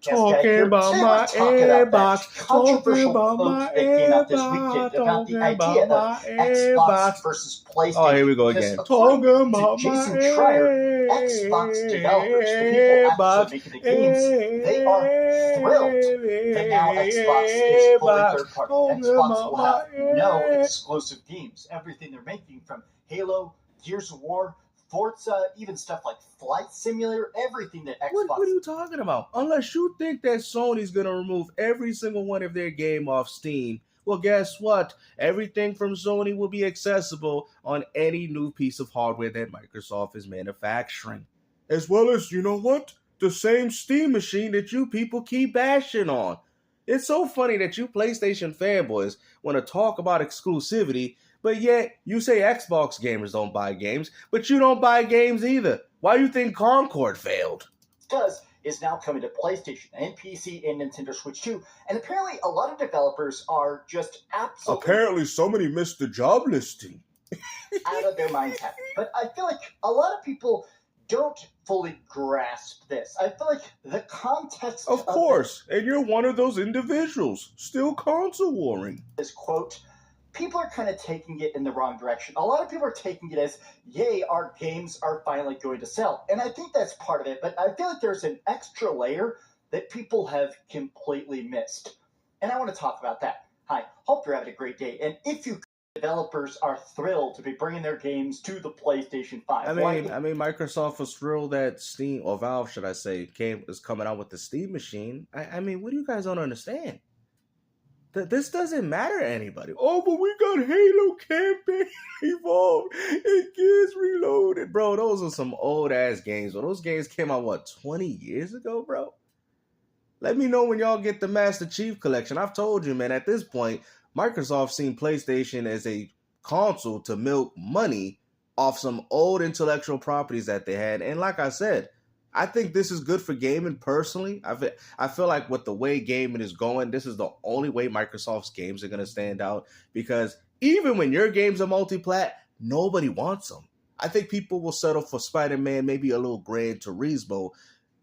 Talking about my Xbox. Talking about my Xbox. Talking about my Xbox versus PlayStation. Oh, here we go again. Talking about Jason my Schreier, Xbox developers, the people actually making the games, they are thrilled that now Xbox is fully third party. Xbox will have no exclusive games. Everything they're making, from Halo, Gears of War, Forza, even stuff like Flight Simulator, everything that Xbox... What are you talking about? Unless you think that Sony's going to remove every single one of their game off Steam, well, guess what? Everything from Sony will be accessible on any new piece of hardware that Microsoft is manufacturing. As well as, you know what? The same Steam machine that you people keep bashing on. It's so funny that you PlayStation fanboys want to talk about exclusivity, but yet you say Xbox gamers don't buy games, but you don't buy games either. Why do you think Concord failed? Does is now coming to PlayStation and PC and Nintendo Switch too, and apparently a lot of developers are just absolutely... Apparently somebody missed the job listing. out of their minds happy. But I feel like a lot of people don't fully grasp this. I feel like the context of course, and you're one of those individuals, still console warring. This quote, people are kind of taking it in the wrong direction. A lot of people are taking it as, yay, our games are finally going to sell. And I think that's part of it, but I feel like there's an extra layer that people have completely missed. And I want to talk about that. Hi, hope you're having a great day. And if you developers are thrilled to be bringing their games to the PlayStation 5. I mean, Microsoft was thrilled that Steam, or Valve, should I say, is coming out with the Steam machine. I mean, what do you guys don't understand? This doesn't matter to anybody. Oh, but we got Halo Campaign Evolved and Gears Reloaded. Bro, those are some old-ass games. Well, those games came out, 20 years ago, bro? Let me know when y'all get the Master Chief Collection. I've told you, man, at this point, Microsoft seen PlayStation as a console to milk money off some old intellectual properties that they had. And like I said, I think this is good for gaming personally. I feel like with the way gaming is going, this is the only way Microsoft's games are going to stand out. Because even when your games are multi-plat, nobody wants them. I think people will settle for Spider-Man, maybe a little Gran Turismo,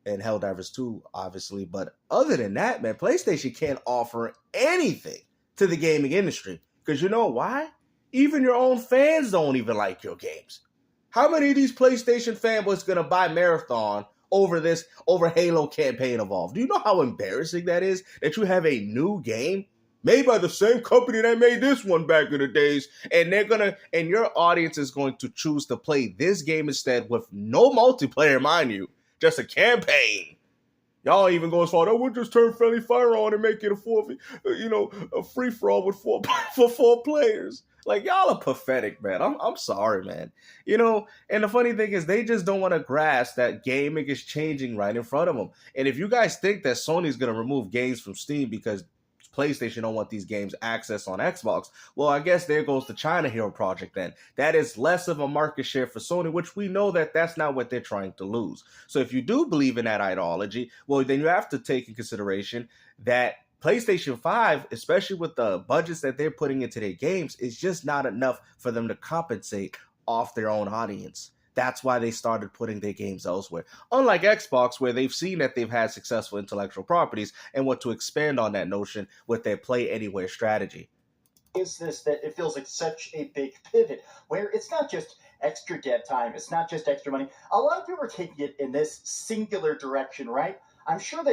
and Helldivers 2, obviously. But other than that, man, PlayStation can't offer anything to the gaming industry. Because you know why? Even your own fans don't even like your games. How many of these PlayStation fanboys gonna buy Marathon over Halo Campaign Evolved? Do you know how embarrassing that is? That you have a new game made by the same company that made this one back in the days, and your audience is going to choose to play this game instead with no multiplayer, mind you, just a campaign. Y'all even go as far, we'll just turn Friendly Fire on and make it a free-for-all with four players. Like, y'all are pathetic, man. I'm sorry, man. And the funny thing is, they just don't want to grasp that gaming is changing right in front of them. And if you guys think that Sony's going to remove games from Steam because PlayStation don't want these games access on Xbox, well, I guess there goes the China Hero Project then. That is less of a market share for Sony, which we know that that's not what they're trying to lose. So if you do believe in that ideology, well, then you have to take in consideration that PlayStation 5, especially with the budgets that they're putting into their games, is just not enough for them to compensate off their own audience. That's why they started putting their games elsewhere. Unlike Xbox, where they've seen that they've had successful intellectual properties and want to expand on that notion with their play anywhere strategy. Is this that it feels like such a big pivot where it's not just extra dev time, it's not just extra money. A lot of people are taking it in this singular direction, right? I'm sure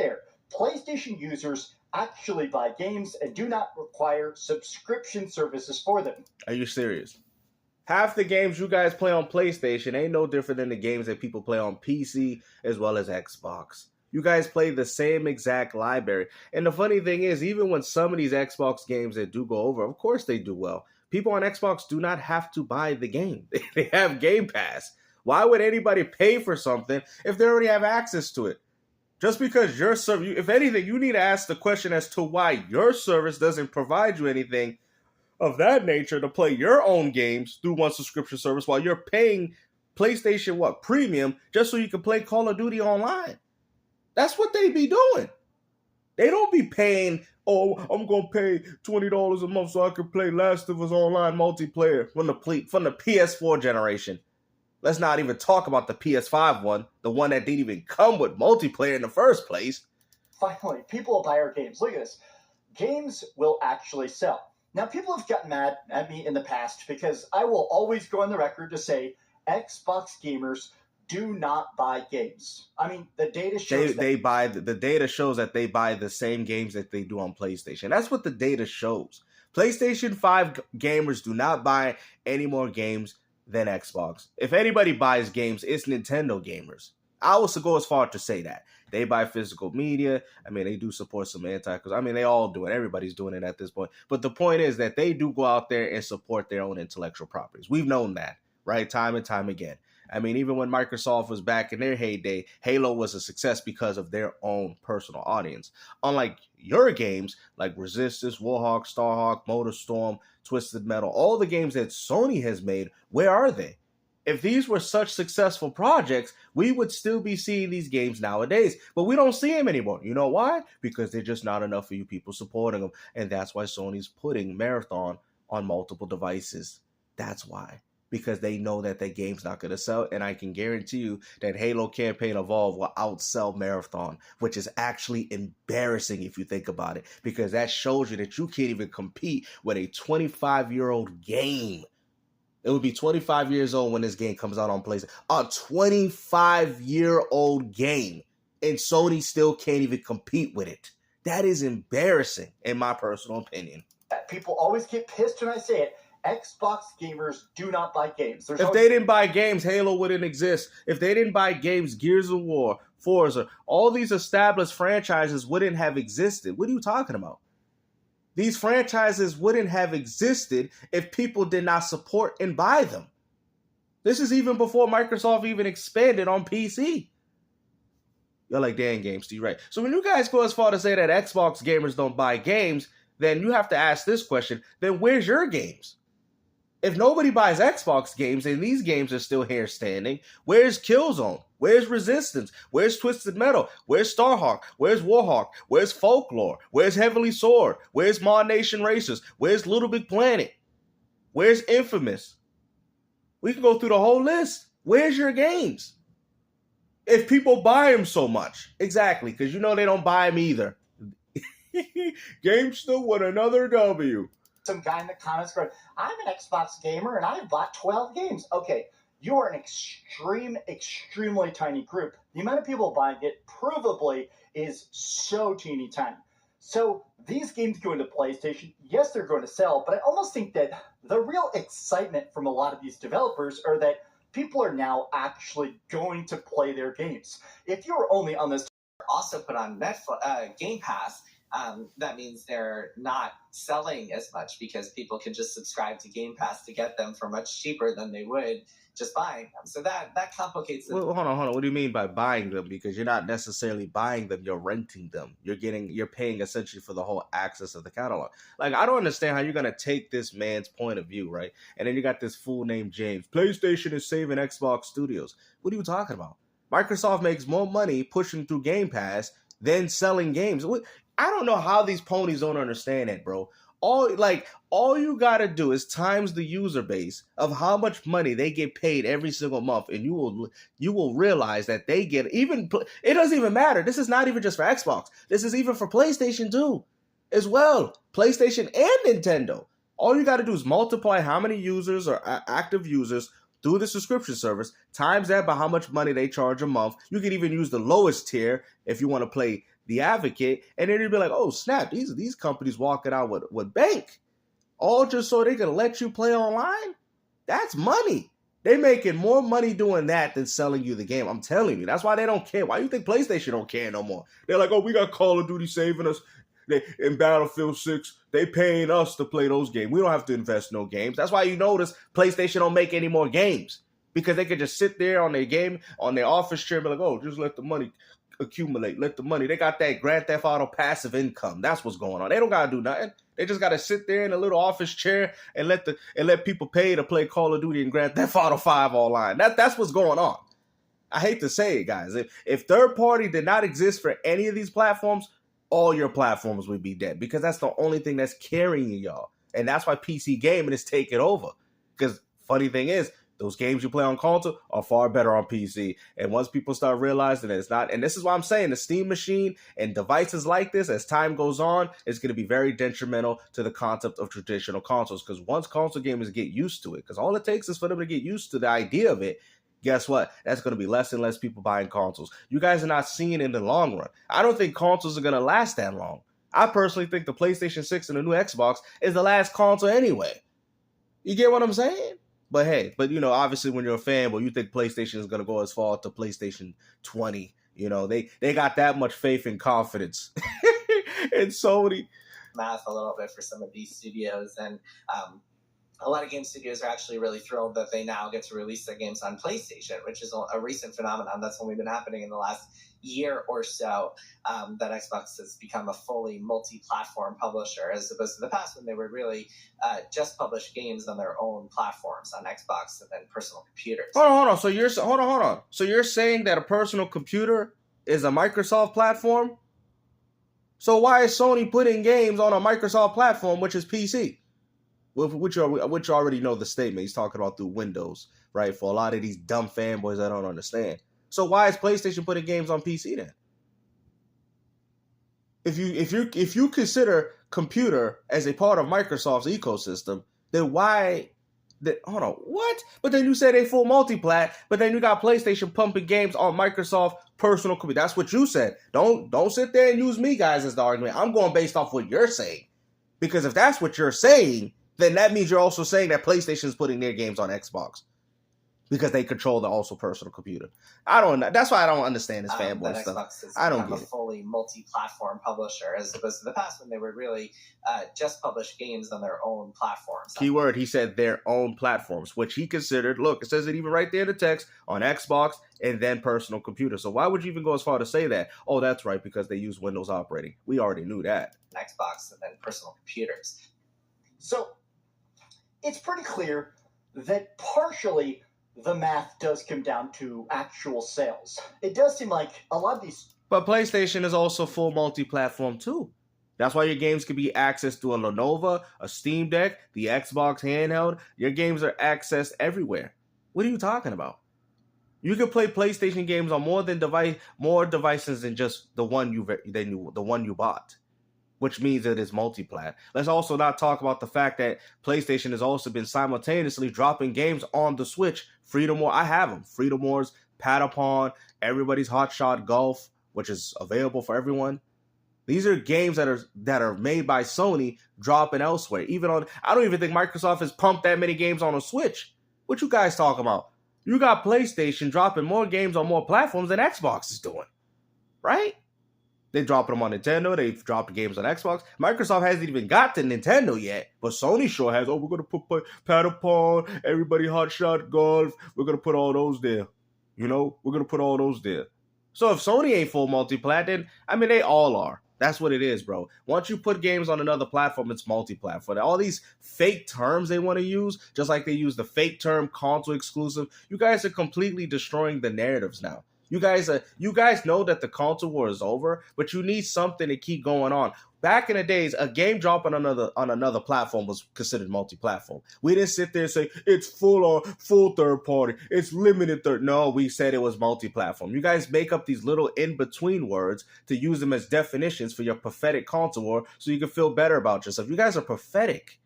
PlayStation users actually buy games and do not require subscription services for them. Are you serious? Half the games you guys play on PlayStation ain't no different than the games that people play on PC as well as Xbox. You guys play the same exact library. And the funny thing is, even when some of these Xbox games that do go over, of course they do well. People on Xbox do not have to buy the game. They have Game Pass. Why would anybody pay for something if they already have access to it? Just because your service, if anything, you need to ask the question as to why your service doesn't provide you anything of that nature to play your own games through one subscription service while you're paying PlayStation Premium just so you can play Call of Duty online. That's what they be doing. They don't be paying, I'm going to pay $20 a month so I can play Last of Us online multiplayer from the PS4 generation. Let's not even talk about the PS5 one, the one that didn't even come with multiplayer in the first place. finally, people will buy our games. Look at this. Games will actually sell. Now, people have gotten mad at me in the past because I will always go on the record to say Xbox gamers do not buy games. I mean, the data shows they buy the data shows that they buy the same games that they do on PlayStation. That's what the data shows. PlayStation 5 gamers do not buy any more games than Xbox. If anybody buys games, it's Nintendo gamers. I will go as far to say that. They buy physical media. I mean, they do support some because I mean, they all do it. Everybody's doing it at this point. But the point is that they do go out there and support their own intellectual properties. We've known that, right? Time and time again. I mean, even when Microsoft was back in their heyday, Halo was a success because of their own personal audience. Unlike your games like Resistance, Warhawk, Starhawk, MotorStorm, Twisted Metal, all the games that Sony has made, where are they? If these were such successful projects, we would still be seeing these games nowadays. But we don't see them anymore. You know why? Because they're just not enough for you people supporting them. And that's why Sony's putting Marathon on multiple devices. That's why. Because they know that the game's not going to sell. And I can guarantee you that Halo Campaign Evolved will outsell Marathon, which is actually embarrassing if you think about it. Because that shows you that you can't even compete with a 25-year-old game. It would be 25 years old when this game comes out on PlayStation. A 25-year-old game. And Sony still can't even compete with it. That is embarrassing, in my personal opinion. People always get pissed when I say it. Xbox gamers do not buy games. If they didn't buy games, Halo wouldn't exist. If they didn't buy games, Gears of War, Forza, all these established franchises wouldn't have existed. What are you talking about? These franchises wouldn't have existed if people did not support and buy them. This is even before Microsoft even expanded on PC. You're like, dang, games, you're right. So when you guys go as far to say that Xbox gamers don't buy games, then you have to ask this question, then where's your games? If nobody buys Xbox games and these games are still here standing, where's Killzone? Where's Resistance? Where's Twisted Metal? Where's Starhawk? Where's Warhawk? Where's Folklore? Where's Heavenly Sword? Where's Mod Nation Racers? Where's Little Big Planet? Where's Infamous? We can go through the whole list. Where's your games? If people buy them so much. Exactly, because you know they don't buy them either. GameStop with another W. Some guy in the comments going, I'm an Xbox gamer and I've bought 12 games. Okay, you are an extremely tiny group. The amount of people buying it provably is so teeny tiny. So these games go into PlayStation. Yes, they're going to sell, but I almost think that the real excitement from a lot of these developers are that people are now actually going to play their games. If you're only on this, also put on Netflix, Game Pass, that means they're not selling as much because people can just subscribe to Game Pass to get them for much cheaper than they would just buying them. So that complicates it. Well, hold on. What do you mean by buying them? Because you're not necessarily buying them, you're renting them. You're paying essentially for the whole access of the catalog. Like, I don't understand how you're going to take this man's point of view, right? And then you got this fool named James. PlayStation is saving Xbox Studios. What are you talking about? Microsoft makes more money pushing through Game Pass than selling games. I don't know how these ponies don't understand that, bro. All you gotta do is times the user base of how much money they get paid every single month, and you will realize that they get it doesn't even matter. This is not even just for Xbox. This is even for PlayStation 2 as well. PlayStation and Nintendo. All you gotta do is multiply how many users or active users through the subscription service, times that by how much money they charge a month. You can even use the lowest tier if you want to play the Advocate, and then you'd be like, oh snap, these companies walking out with bank, all just so they can let you play online. That's money. They making more money doing that than selling you the game. I'm telling you, that's why they don't care. Why you think PlayStation don't care no more? They're like, oh, we got Call of Duty saving us. In Battlefield 6, they paying us to play those games. We don't have to invest no games. That's why you notice PlayStation don't make any more games, because they could just sit there on their office chair and be like, oh, just let the money accumulate. Let the money. They got that Grand Theft Auto passive income. That's what's going on. They don't gotta do nothing. They just gotta sit there in a little office chair and let people pay to play Call of Duty and Grand Theft Auto 5 online. That's what's going on. I hate to say it, guys. If third party did not exist for any of these platforms, all your platforms would be dead, because that's the only thing that's carrying y'all. And that's why PC gaming is taking over. Because funny thing is, Those games you play on console are far better on PC. And once people start realizing that it's not, and this is why I'm saying the Steam machine and devices like this, as time goes on, is going to be very detrimental to the concept of traditional consoles. Because once console gamers get used to it, because all it takes is for them to get used to the idea of it, guess what? That's going to be less and less people buying consoles. You guys are not seeing it in the long run. I don't think consoles are going to last that long. I personally think the PlayStation 6 and the new Xbox is the last console anyway. You get what I'm saying? But hey, obviously when you're a fanboy, you think PlayStation is going to go as far to PlayStation 20. They got that much faith and confidence in Sony. Math a little bit for some of these studios, and a lot of game studios are actually really thrilled that they now get to release their games on PlayStation, which is a recent phenomenon that's only been happening in the last year or so, that Xbox has become a fully multi-platform publisher, as opposed to the past when they would really just publish games on their own platforms on Xbox and then personal computers. Hold on. So you're saying that a personal computer is a Microsoft platform? So why is Sony putting games on a Microsoft platform, which is PC? Which you already know the statement. He's talking about through Windows, right? For a lot of these dumb fanboys that don't understand. So why is PlayStation putting games on PC then? If you consider computer as a part of Microsoft's ecosystem, then why? Hold on, what? But then you said they full multi-plat, but then you got PlayStation pumping games on Microsoft personal computer. That's what you said. Don't sit there and use me guys as the argument. I'm going based off what you're saying, because if that's what you're saying, then that means you're also saying that PlayStation is putting their games on Xbox because they control the also personal computer. That's why I don't understand this fanboy stuff. I don't get it. A fully multi-platform publisher, as opposed to the past when they would really just publish games on their own platforms. Keyword, he said their own platforms, which he considered, look, it says it even right there in the text, on Xbox and then personal computer. So why would you even go as far to say that? Oh, that's right, because they use Windows operating. We already knew that. Xbox and then personal computers. So it's pretty clear that partially the math does come down to actual sales. It does seem like a lot of these... But PlayStation is also full multi-platform too. That's why your games can be accessed through a Lenovo, a Steam Deck, the Xbox handheld. Your games are accessed everywhere. What are you talking about? You can play PlayStation games on more devices than just the one you bought, which means it is multi-plat. Let's also not talk about the fact that PlayStation has also been simultaneously dropping games on the Switch. Freedom Wars, I have them. Freedom Wars, Patapon, Everybody's Hot Shot Golf, which is available for everyone. These are games that are made by Sony, dropping elsewhere. I don't even think Microsoft has pumped that many games on a Switch. What you guys talking about? You got PlayStation dropping more games on more platforms than Xbox is doing, right? They dropped them on Nintendo. They've dropped games on Xbox. Microsoft hasn't even got to Nintendo yet, but Sony sure has. Oh, we're going to put Patapon, Everybody Hot Shot Golf. We're going to put all those there. We're going to put all those there. So if Sony ain't full multi-plat, then, they all are. That's what it is, bro. Once you put games on another platform, it's multi-platform. All these fake terms they want to use, just like they use the fake term console exclusive, you guys are completely destroying the narratives now. You guys know that the console war is over, but you need something to keep going on. Back in the days, a game dropping on another platform was considered multi-platform. We didn't sit there and say it's full third party, it's limited third. No, we said it was multi-platform. You guys make up these little in-between words to use them as definitions for your pathetic console war so you can feel better about yourself. You guys are pathetic.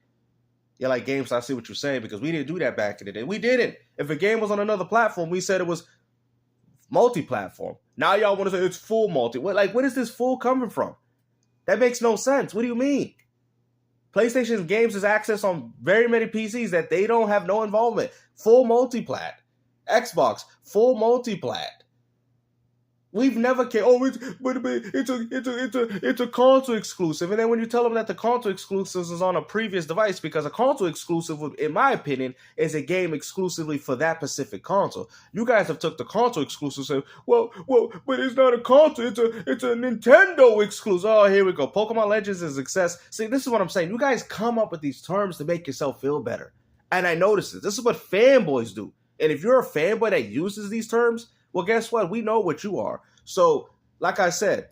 You're like, Games, I see what you're saying, because we didn't do that back in the day. We didn't. If a game was on another platform, we said it was multi-platform. Now y'all want to say it's full multi. What is this full coming from? That makes no sense. What do you mean? PlayStation's games is access on very many PCs that they don't have no involvement. Full multi-plat. Xbox, full multi-plat. We've never cared. Oh, it's a console exclusive. And then when you tell them that the console exclusive is on a previous device, because a console exclusive, in my opinion, is a game exclusively for that specific console. You guys have took the console exclusive and said, well, but it's not a console. It's a Nintendo exclusive. Oh, here we go. Pokemon Legends is a success. See, this is what I'm saying. You guys come up with these terms to make yourself feel better. And I noticed this. This is what fanboys do. And if you're a fanboy that uses these terms, well, guess what? We know what you are. So, like I said,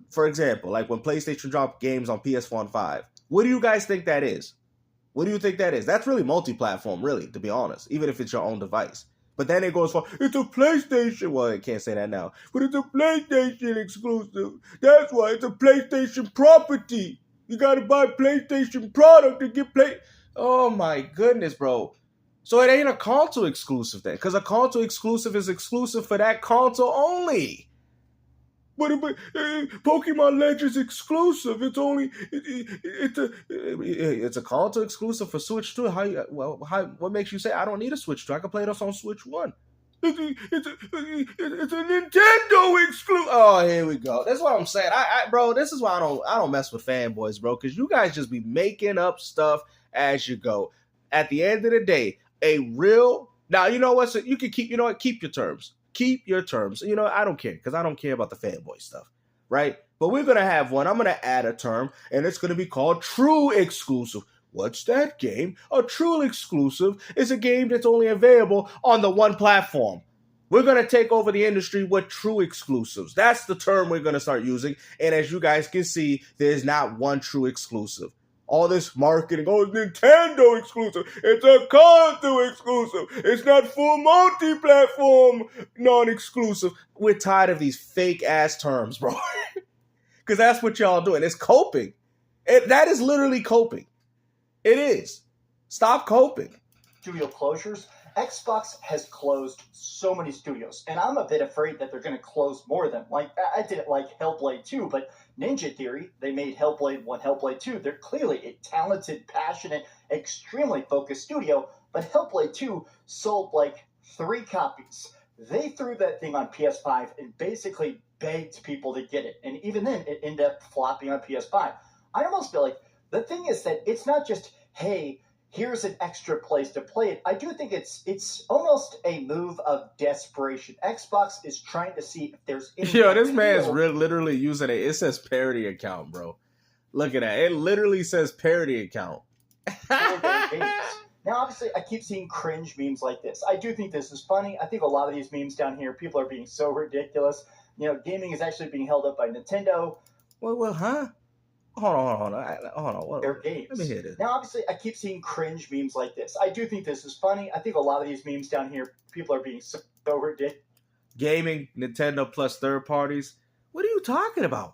for example, like when PlayStation dropped games on PS4 and 5, what do you guys think that is? What do you think that is? That's really multi-platform, really, to be honest, even if it's your own device. But then it goes for, it's a PlayStation. Well, I can't say that now. But it's a PlayStation exclusive. That's why it's a PlayStation property. You got to buy PlayStation product to get play. Oh, my goodness, bro. So it ain't a console exclusive then. Because a console exclusive is exclusive for that console only. But Pokemon Legends exclusive. It's only it's a console exclusive for Switch 2. What makes you say I don't need a Switch 2? I can play this on Switch 1. It's a Nintendo exclusive. Oh, here we go. That's what I'm saying. Bro, this is why I don't mess with fanboys, bro, because you guys just be making up stuff as you go. At the end of the day, now you know what? So you can keep your terms. Keep your terms. I don't care because I don't care about the fanboy stuff, right? But we're going to have one. I'm going to add a term, and it's going to be called true exclusive. What's that game? A true exclusive is a game that's only available on the one platform. We're going to take over the industry with true exclusives. That's the term we're going to start using. And as you guys can see, there's not one true exclusive. All this marketing, it's Nintendo exclusive. It's a console exclusive. It's not full multi-platform non-exclusive. We're tired of these fake-ass terms, bro. Because that's what y'all doing. It's coping. That is literally coping. It is. Stop coping. Studio closures. Xbox has closed so many studios, and I'm a bit afraid that they're going to close more of them. Like, I didn't like Hellblade 2, but Ninja Theory, they made Hellblade 1, Hellblade 2. They're clearly a talented, passionate, extremely focused studio, but Hellblade 2 sold like 3 copies. They threw that thing on PS5 and basically begged people to get it, and even then, it ended up flopping on PS5. I almost feel like the thing is that it's not just, hey, here's an extra place to play it. I do think it's almost a move of desperation. Xbox is trying to see if there's any. Yo, this man's literally using it says parody account, bro. Look at that. It literally says parody account. Now, obviously, I keep seeing cringe memes like this. I do think this is funny. I think a lot of these memes down here, people are being so ridiculous. Gaming is actually being held up by Nintendo. Well, huh? Hold on. Their games. Let me hear this. Now, obviously, I keep seeing cringe memes like this. I do think this is funny. I think a lot of these memes down here, people are being so ridiculous. Gaming, Nintendo plus third parties. What are you talking about?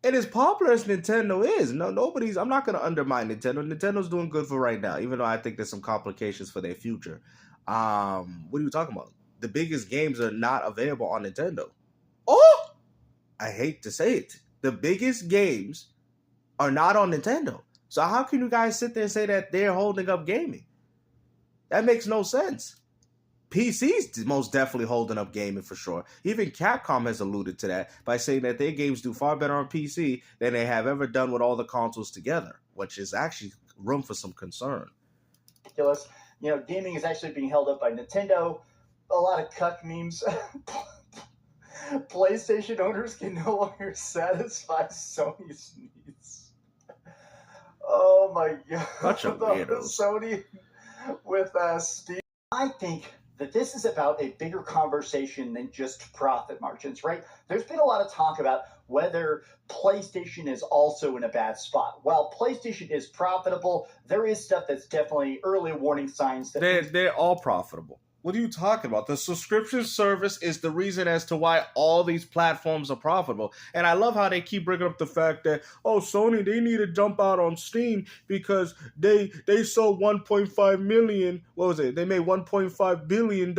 And as popular as Nintendo is, I'm not going to undermine Nintendo. Nintendo's doing good for right now, even though I think there's some complications for their future. What are you talking about? The biggest games are not available on Nintendo. Oh! I hate to say it. The biggest games are not on Nintendo. So how can you guys sit there and say that they're holding up gaming? That makes no sense. PC's most definitely holding up gaming for sure. Even Capcom has alluded to that by saying that their games do far better on PC than they have ever done with all the consoles together, which is actually room for some concern. Ridiculous. Gaming is actually being held up by Nintendo. A lot of cuck memes. PlayStation owners can no longer satisfy Sony's needs. Oh my god. Bunch of weirdos. Sony with Steam. I think that this is about a bigger conversation than just profit margins, right? There's been a lot of talk about whether PlayStation is also in a bad spot. While PlayStation is profitable, there is stuff that's definitely early warning signs that they're all profitable. What are you talking about? The subscription service is the reason as to why all these platforms are profitable. And I love how they keep bringing up the fact that, Sony, they need to jump out on Steam because they sold 1.5 million. What was it? They made $1.5 billion.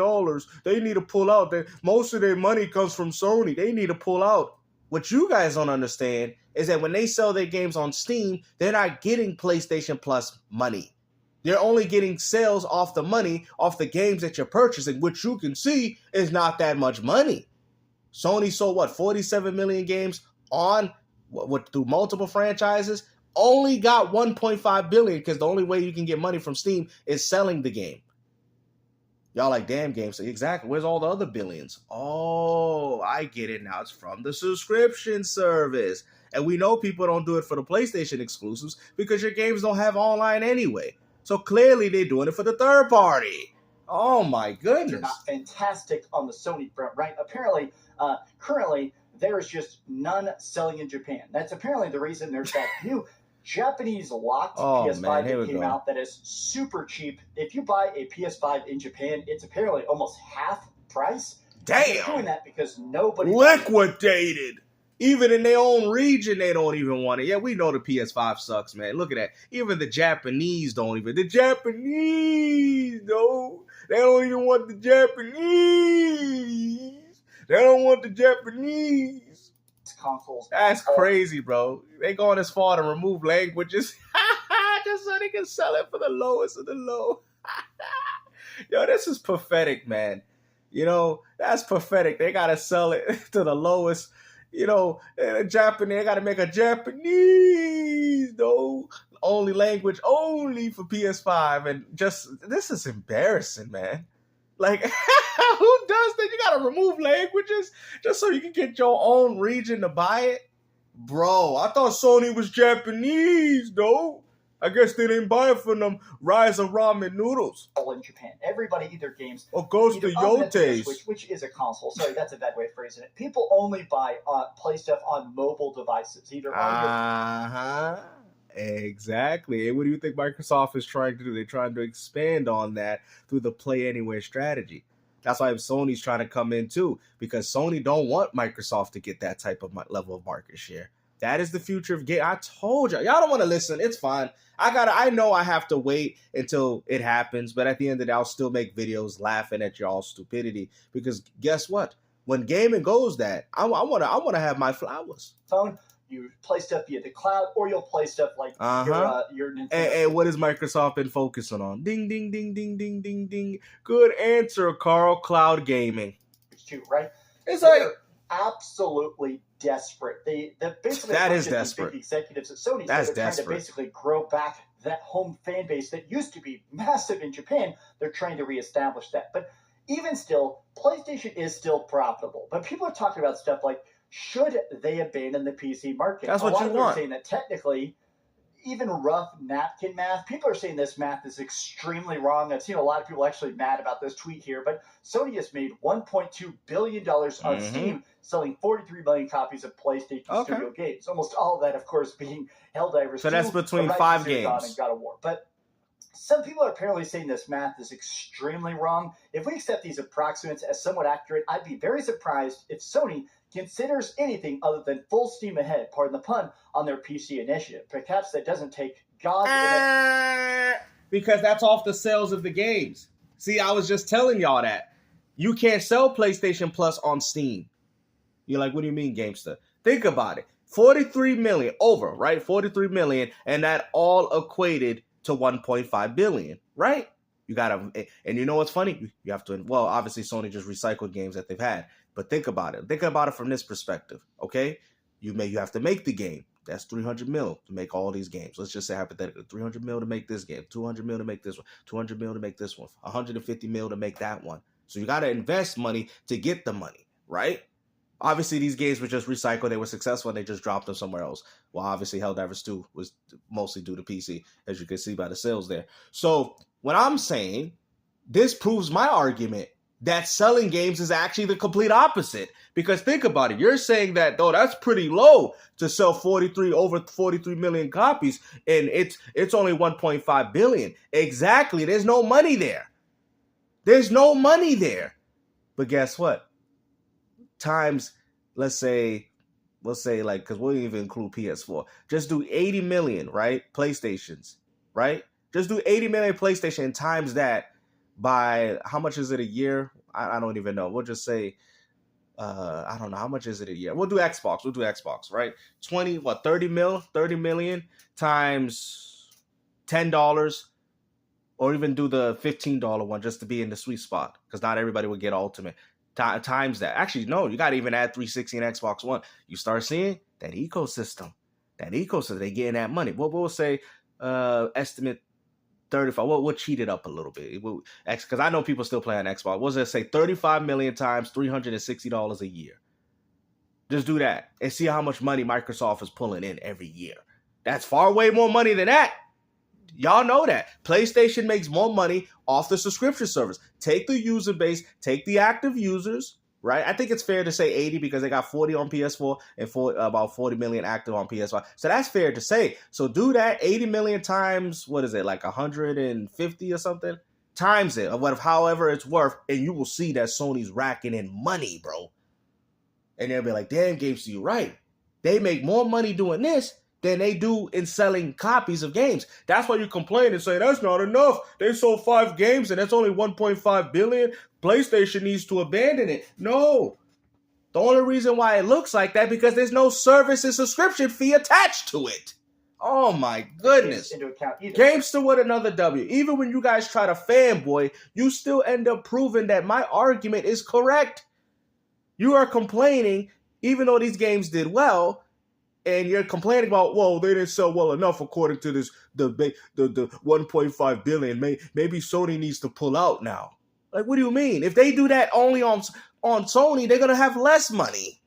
They need to pull out. Most of their money comes from Sony. They need to pull out. What you guys don't understand is that when they sell their games on Steam, they're not getting PlayStation Plus money. They're only getting sales off the money, off the games that you're purchasing, which you can see is not that much money. Sony sold, 47 million games on, through multiple franchises? Only got 1.5 billion because the only way you can get money from Steam is selling the game. Y'all like, damn games. So exactly. Where's all the other billions? Oh, I get it now. It's from the subscription service. And we know people don't do it for the PlayStation exclusives because your games don't have online anyway. So clearly they're doing it for the third party. Oh my goodness. They're not fantastic on the Sony front, right? Apparently, currently, there is just none selling in Japan. That's apparently the reason there's that new Japanese locked Oh, PS5 man, here that we came go. out that is super cheap. If you buy a PS5 in Japan, it's apparently almost half price. And they're doing Damn. that because nobody Liquidated. Even in their own region, they don't even want it. Yeah, we know the PS5 sucks, man. Look at that. Even the Japanese don't even. The Japanese, though. They don't even want the Japanese. They don't want the Japanese. consoles. That's crazy, bro. They going as far to remove languages just so they can sell it for the lowest of the low. Yo, this is pathetic, man. You know, that's pathetic. They gotta sell it to the lowest. You know, Japanese. They gotta make a Japanese, though, only language only for PS5, and just this is embarrassing, man. Like, who does that? You gotta remove languages just so you can get your own region to buy it, bro. I thought Sony was Japanese, though. I guess they didn't buy it from them Rise of Ramen Noodles. All in Japan. Everybody either games or Ghost of Yotes, which is a console. Sorry, that's a bad way of phrasing it. People only play stuff on mobile devices, either on Exactly. And what do you think Microsoft is trying to do? They're trying to expand on that through the Play Anywhere strategy. That's why Sony's trying to come in too, because Sony don't want Microsoft to get that type of level of market share. That is the future of game. I told y'all. Y'all don't want to listen. It's fine. I know I have to wait until it happens, but at the end of the day, I'll still make videos laughing at y'all stupidity. Because guess what? When gaming goes that, I want to have my flowers. Phone, you play stuff via the cloud, or you'll play stuff like your Nintendo. And what has Microsoft been focusing on? Ding, ding, ding, ding, ding, ding, ding. Good answer, Carl. Cloud gaming. Too, right? It's They're like absolutely desperate. They basically that is desperate. Big executives at Sony That's trying to basically grow back that home fan base that used to be massive in Japan. They're trying to reestablish that. But even still, PlayStation is still profitable. But people are talking about stuff like, should they abandon the PC market? That's what you want. A lot of people are saying that technically, even rough napkin math, people are saying this math is extremely wrong. I've seen a lot of people actually mad about this tweet here, but Sony has made $1.2 billion on Steam, selling 43 million copies of PlayStation Studio games. Almost all of that, of course, being Helldivers 2. So that's between 5 games. And God of War. But some people are apparently saying this math is extremely wrong. If we accept these approximates as somewhat accurate, I'd be very surprised if Sony considers anything other than full steam ahead, pardon the pun, on their PC initiative. Perhaps that doesn't take God in it. Because that's off the sales of the games. See, I was just telling y'all that. You can't sell PlayStation Plus on Steam. You're like, what do you mean, Gamester? Think about it. 43 million over, right? 43 million, and that all equated to 1.5 billion, right? You gotta, and you know what's funny? You have to, well, obviously Sony just recycled games that they've had, but think about it. Think about it from this perspective, okay? You have to make the game. That's 300 mil to make all these games. Let's just say hypothetically, 300 mil to make this game, 200 mil to make this one, 200 mil to make this one, 150 mil to make that one. So you got to invest money to get the money, right? Obviously, these games were just recycled. They were successful, and they just dropped them somewhere else. Well, obviously, Helldivers 2 was mostly due to PC, as you can see by the sales there. So what I'm saying, this proves my argument that selling games is actually the complete opposite. Because think about it. You're saying that, though, that's pretty low to sell over 43 million copies, and it's only 1.5 billion. Exactly. There's no money there. There's no money there. But guess what? Times, let's say like, because we'll even include PS4. Just do 80 million, right? PlayStations, right? Just do 80 million PlayStation and times that by, how much is it a year? I don't even know. We'll just say, I don't know. How much is it a year? We'll do Xbox, right? 30 million times $10, or even do the $15 one just to be in the sweet spot, because not everybody would get Ultimate. Times that. Actually, no, you got to even add 360 and Xbox One. You start seeing that ecosystem. They getting that money. We'll say estimate 35. We'll cheat it up a little bit. Because I know people still play on Xbox. We'll just say 35 million times $360 a year. Just do that and see how much money Microsoft is pulling in every year. That's far way more money than that. Y'all know that. PlayStation makes more money off the subscription service. Take the user base, take the active users, right? I think it's fair to say 80 because they got 40 on PS4 and about 40 million active on PS5. So that's fair to say. So do that 80 million times, what is it, like 150 or something? Times it, or however it's worth, and you will see that Sony's racking in money, bro. And they'll be like, damn, GameStop, you're right. They make more money doing this than they do in selling copies of games. That's why you complain and say, that's not enough. They sold 5 games and that's only 1.5 billion. PlayStation needs to abandon it. No. The only reason why it looks like that because there's no service and subscription fee attached to it. Oh my goodness. Gamester with another W. Even when you guys try to fanboy, you still end up proving that my argument is correct. You are complaining, even though these games did well, and you're complaining about, well, they didn't sell well enough according to this the 1.5 billion. Maybe Sony needs to pull out now. Like, what do you mean? If they do that only on Sony, they're gonna have less money.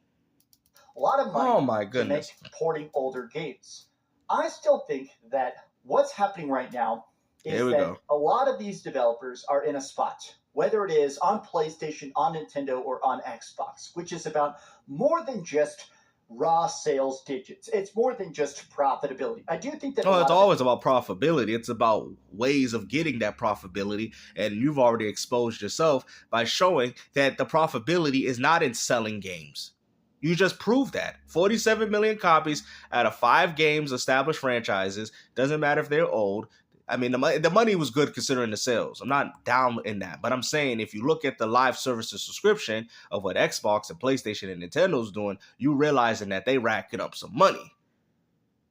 A lot of money. Oh my goodness. To make porting older games. I still think that what's happening right now is that a lot of these developers are in a spot, whether it is on PlayStation, on Nintendo, or on Xbox, which is about more than just raw sales digits. It's more than just profitability. I do think that... it's always about profitability. It's about ways of getting that profitability, and you've already exposed yourself by showing that the profitability is not in selling games. You just proved that. 47 million copies out of 5 games, established franchises. Doesn't matter if they're old. I mean, the money was good considering the sales. I'm not down in that. But I'm saying if you look at the live services subscription of what Xbox and PlayStation and Nintendo's doing, you realizing that they racking up some money.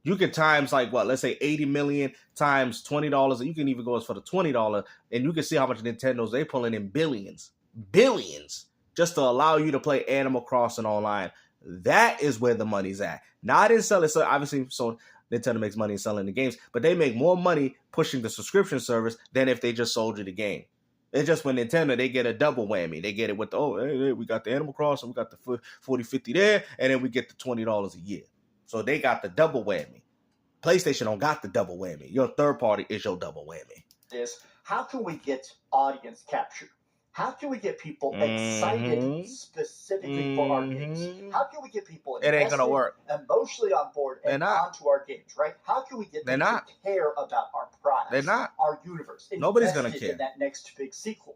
You could times like what? Let's say 80 million times $20. You can even go as for the $20. And you can see how much Nintendo's they pulling in billions. Billions. Just to allow you to play Animal Crossing online. That is where the money's at. Not in selling. So obviously, Nintendo makes money in selling the games, but they make more money pushing the subscription service than if they just sold you the game. It's just when Nintendo, they get a double whammy. They get it with the, we got the Animal Crossing, we got the 40-50 there, and then we get the $20 a year. So they got the double whammy. PlayStation don't got the double whammy. Your third party is your double whammy. How can we get audience capture? How can we get people excited specifically for our games? How can we get people invested, it ain't gonna work, emotionally on board and onto our games, right? How can we get them to care about our products, our universe? Nobody's gonna care. In that next big sequel.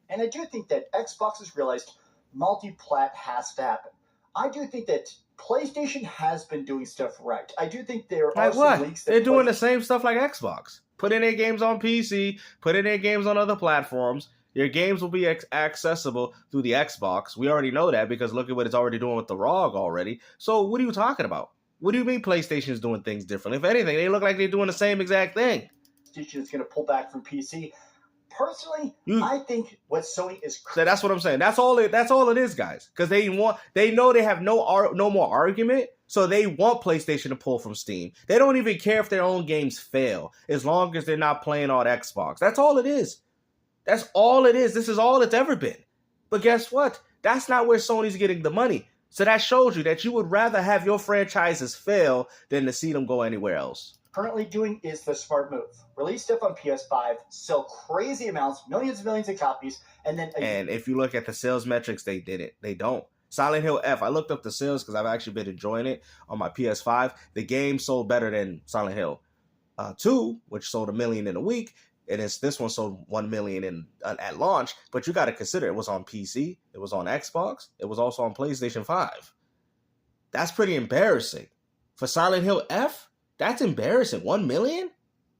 And I do think that Xbox has realized multi-plat has to happen. I do think that PlayStation has been doing stuff right. I do think there are some leaks that they're doing the same stuff like Xbox. Putting their games on PC, putting their games on other platforms. Your games will be accessible through the Xbox. We already know that because look at what it's already doing with the ROG already. So what are you talking about? What do you mean PlayStation is doing things differently? If anything, they look like they're doing the same exact thing. PlayStation is going to pull back from PC. Personally, I think what Sony is... So that's what I'm saying. That's all it is, guys. Because they know they have no more argument, so they want PlayStation to pull from Steam. They don't even care if their own games fail, as long as they're not playing on Xbox. That's all it is. That's all it is. This is all it's ever been. But guess what? That's not where Sony's getting the money. So that shows you that you would rather have your franchises fail than to see them go anywhere else. Currently doing is the smart move. Release stuff on PS5, sell crazy amounts, millions and millions of copies, and then... And if you look at the sales metrics, they didn't. They don't. Silent Hill F, I looked up the sales because I've actually been enjoying it on my PS5. The game sold better than Silent Hill 2, which sold 1 million in a week. And this one sold 1 million at launch, but you got to consider it was on PC, it was on Xbox, it was also on PlayStation 5. That's pretty embarrassing. For Silent Hill F, that's embarrassing. 1 million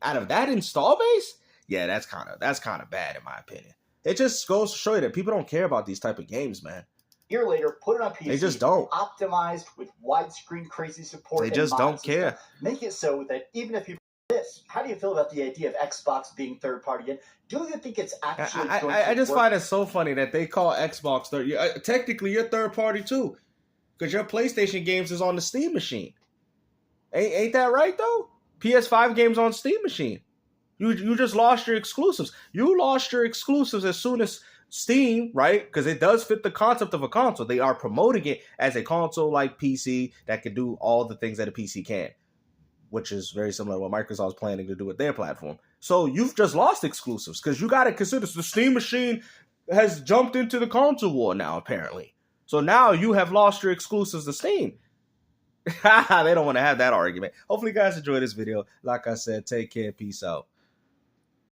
out of that install base? Yeah, that's kind of bad in my opinion. It just goes to show you that people don't care about these type of games, man. A year later, put it on PC. They just don't. Optimized with widescreen crazy support. They just don't care. Make it so that even if you... How do you feel about the idea of Xbox being third party? And do you think it's actually going to I just work? find it so funny that they call Xbox third. Technically, you're third party too, because your PlayStation games is on the Steam machine. Ain't that right though? PS5 games on Steam machine. You just lost your exclusives. You lost your exclusives as soon as Steam, right? Because it does fit the concept of a console. They are promoting it as a console like PC that can do all the things that a PC can, which is very similar to what Microsoft is planning to do with their platform. So you've just lost exclusives because you got to consider the Steam machine has jumped into the console war now, apparently. So now you have lost your exclusives to Steam. They don't want to have that argument. Hopefully you guys enjoyed this video. Like I said, take care. Peace out.